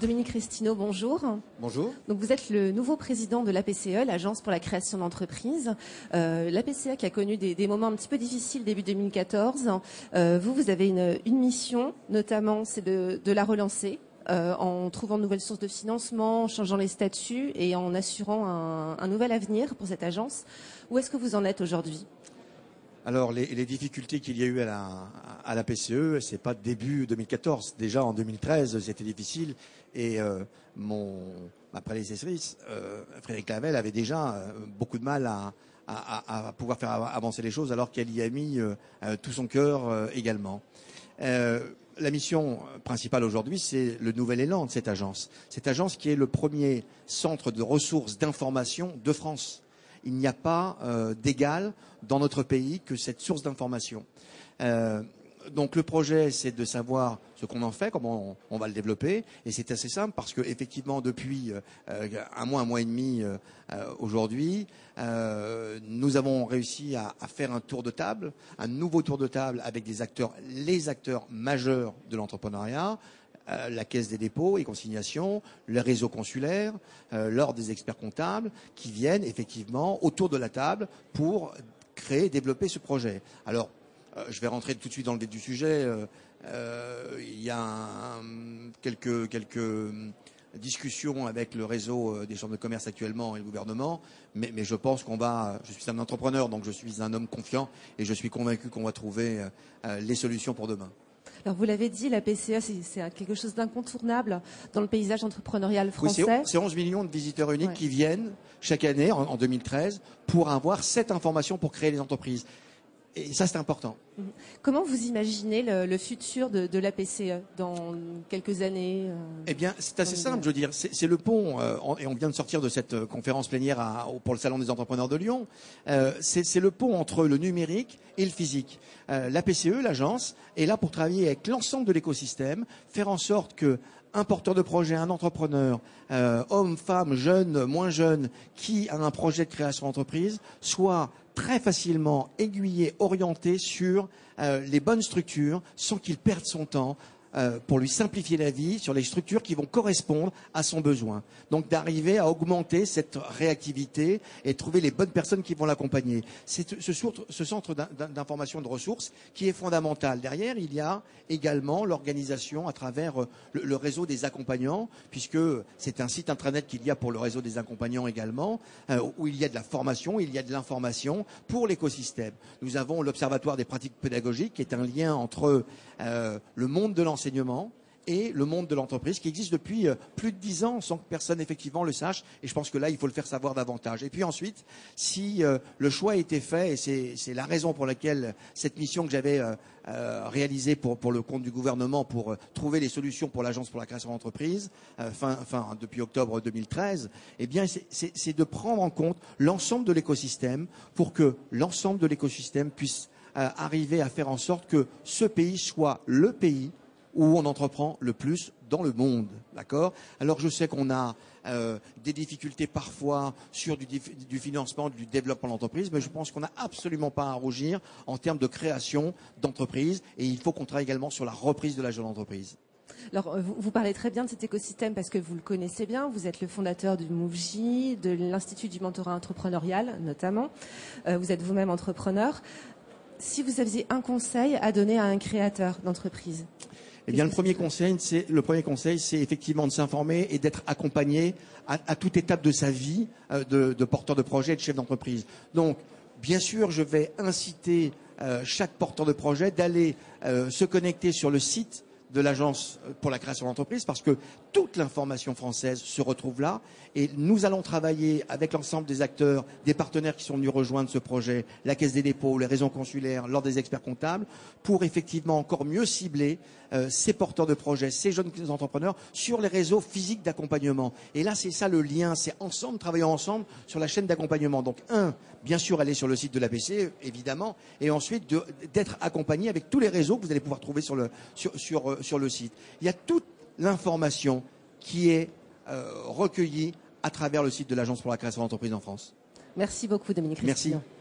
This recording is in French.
Dominique Restineau, bonjour. Bonjour. Donc vous êtes le nouveau président de l'APCE, l'Agence pour la création d'entreprises. L'APCE qui a connu des moments un petit peu difficiles début 2014. Vous avez une mission, notamment, c'est de la relancer. En trouvant de nouvelles sources de financement, en changeant les statuts et en assurant un nouvel avenir pour cette agence. Où est-ce que vous en êtes aujourd'hui ? Alors les difficultés qu'il y a eu à la PCE, c'est pas début 2014. Déjà en 2013, c'était difficile et ma prédécessrice, Frédéric Clavel, avait déjà beaucoup de mal à pouvoir faire avancer les choses alors qu'elle y a mis tout son cœur également. La mission principale aujourd'hui, c'est le nouvel élan de cette agence. Cette agence qui est le premier centre de ressources d'information de France. Il n'y a pas d'égal dans notre pays que cette source d'information. Donc le projet, c'est de savoir ce qu'on en fait, comment on va le développer. Et c'est assez simple parce que effectivement, depuis un mois et demi aujourd'hui, nous avons réussi à faire un tour de table, un nouveau tour de table avec les acteurs majeurs de l'entrepreneuriat. La Caisse des dépôts et consignations, le réseau consulaire, l'ordre des experts comptables qui viennent effectivement autour de la table pour créer et développer ce projet. Alors, je vais rentrer tout de suite dans le vif du sujet. Il y a quelques discussions avec le réseau des chambres de commerce actuellement et le gouvernement, mais je pense je suis un entrepreneur, donc je suis un homme confiant et je suis convaincu qu'on va trouver les solutions pour demain. Alors vous l'avez dit, la PCE, c'est quelque chose d'incontournable dans le paysage entrepreneurial français. Oui, c'est 11 millions de visiteurs uniques qui viennent chaque année, en 2013, pour avoir cette information pour créer les entreprises. Et ça, c'est important. Comment vous imaginez le futur de la PCE dans quelques années Eh bien, c'est assez simple, je veux dire. C'est le pont, et on vient de sortir de cette conférence plénière pour le Salon des entrepreneurs de Lyon. C'est le pont entre le numérique et le physique. La PCE, l'agence, est là pour travailler avec l'ensemble de l'écosystème, faire en sorte que un porteur de projet, un entrepreneur, homme, femme, jeune, moins jeune, qui a un projet de création d'entreprise, soit très facilement aiguillé, orienté sur les bonnes structures sans qu'il perde son temps pour lui simplifier la vie sur les structures qui vont correspondre à son besoin. Donc d'arriver à augmenter cette réactivité et trouver les bonnes personnes qui vont l'accompagner. C'est ce centre d'information de ressources qui est fondamental. Derrière, il y a également l'organisation à travers le réseau des accompagnants, puisque c'est un site intranet qu'il y a pour le réseau des accompagnants également, où il y a de la formation, il y a de l'information pour l'écosystème. Nous avons l'Observatoire des pratiques pédagogiques, qui est un lien entre le monde de l'enseignement et le monde de l'entreprise qui existe depuis plus de 10 ans sans que personne effectivement le sache. Et je pense que là, il faut le faire savoir davantage. Et puis ensuite, si le choix a été fait, et c'est la raison pour laquelle cette mission que j'avais réalisée pour le compte du gouvernement pour trouver les solutions pour l'Agence pour la création d'entreprise, depuis octobre 2013, eh bien, c'est de prendre en compte l'ensemble de l'écosystème pour que l'ensemble de l'écosystème puisse arriver à faire en sorte que ce pays soit le pays où on entreprend le plus dans le monde, d'accord ? Alors je sais qu'on a des difficultés parfois sur du financement, du développement de l'entreprise, mais je pense qu'on n'a absolument pas à rougir en termes de création d'entreprise et il faut qu'on travaille également sur la reprise de la jeune entreprise. Alors, vous parlez très bien de cet écosystème parce que vous le connaissez bien. Vous êtes le fondateur du MoveJ, de l'Institut du mentorat entrepreneurial notamment. Vous êtes vous-même entrepreneur. Si vous aviez un conseil à donner à un créateur d'entreprise, eh bien, le premier conseil, c'est effectivement de s'informer et d'être accompagné à toute étape de sa vie de porteur de projet et de chef d'entreprise. Donc, bien sûr, je vais inciter chaque porteur de projet d'aller se connecter sur le site de l'Agence pour la création d'entreprise parce que toute l'information française se retrouve là et nous allons travailler avec l'ensemble des acteurs, des partenaires qui sont venus rejoindre ce projet, la Caisse des dépôts, les réseaux consulaires, l'ordre des experts comptables pour effectivement encore mieux cibler ces porteurs de projets, ces jeunes entrepreneurs sur les réseaux physiques d'accompagnement. Et là, c'est ça le lien, c'est ensemble, travaillons ensemble sur la chaîne d'accompagnement. Donc, bien sûr, aller sur le site de l'APC, évidemment, et ensuite d'être accompagné avec tous les réseaux que vous allez pouvoir trouver sur le site. Il y a toute l'information qui est recueillie à travers le site de l'Agence pour la création d'entreprise en France. Merci beaucoup, Dominique Restineau. Merci.